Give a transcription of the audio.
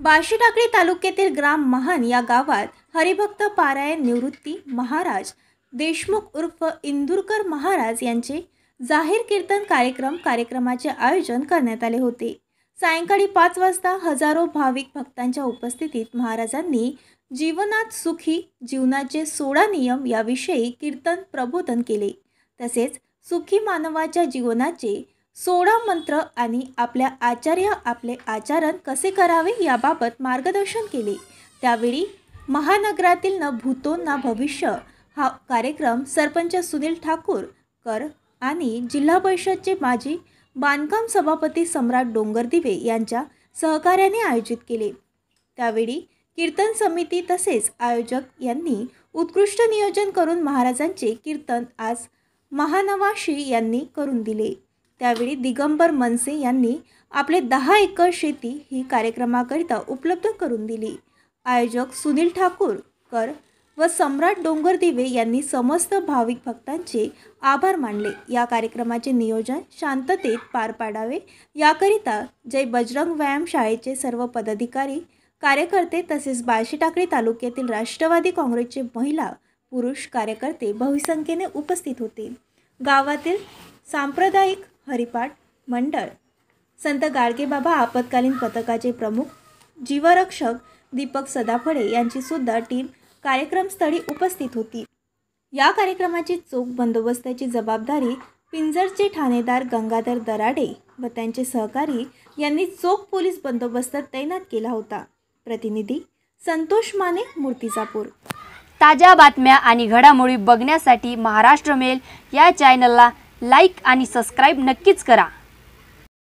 बार्शीटाकळी तालुक्यातील ग्राम महान या गावात हरिभक्त पारायण निवृत्ती महाराज देशमुख उर्फ इंदुरकर महाराज यांचे जाहीर कीर्तन कार्यक्रमाचे आयोजन करण्यात आले होते। सायंकाळी 5 वाजता हजारो भाविक भक्तांच्या उपस्थितीत महाराजांनी जीवनात सुखी जीवनाचे 16 नियम याविषयी कीर्तन प्रबोधन केले। तसेच सुखी मानवाच्या जीवनाचे 16 मंत्र आणि आपले आचरण कसे करावे याबाबत मार्गदर्शन केले। त्यावेळी महानगरातील न भूतो न भविष्य हा कार्यक्रम सरपंच सुनील ठाकूरकर आणि जिल्हा परिषदचे माजी बांधकाम सभापती सम्राट डोंगरदिवे यांच्या सहकार्याने आयोजित केले। त्यावेळी कीर्तन समिती तसेच आयोजक यांनी उत्कृष्ट नियोजन करून महाराजांचे कीर्तन आज महानवाशी यांनी करून दिले। त्यावेळी दिगंबर मनसे यांनी आपले 10 एकर शेती ही कार्यक्रमाकरिता उपलब्ध करून दिली। आयोजक सुनील ठाकूरकर व सम्राट डोंगरदिवे यांनी समस्त भाविक भक्तांचे आभार मानले। या कार्यक्रमाचे नियोजन शांततेत पार पाडावे याकरिता जय बजरंग व्यायाम शाळेचे सर्व पदाधिकारी कार्यकर्ते तसेच बार्शीटाकळी तालुक्यातील राष्ट्रवादी काँग्रेसचे महिला पुरुष कार्यकर्ते बहुसंख्येने उपस्थित होते। गावातील सांप्रदायिक हरिपाठ मंडळ संत गाडगेबाबा आपत्कालीन पथकाचे प्रमुख जीवरक्षक दीपक सदाफळे यांची सुद्धा टीम कार्यक्रमस्थळी उपस्थित होती। या कार्यक्रमाची चोख बंदोबस्ताची जबाबदारी पिंजरचे ठाणेदार गंगाधर दराडे व त्यांचे सहकारी यांनी चोख पोलीस बंदोबस्त तैनात केला होता। प्रतिनिधी संतोष माने, मूर्तिजापूर। ताज्या बातम्या आणि घडामोडी बघण्यासाठी महाराष्ट्र मेल या चॅनलला लाईक आणि सबस्क्राईब नक्कीच करा।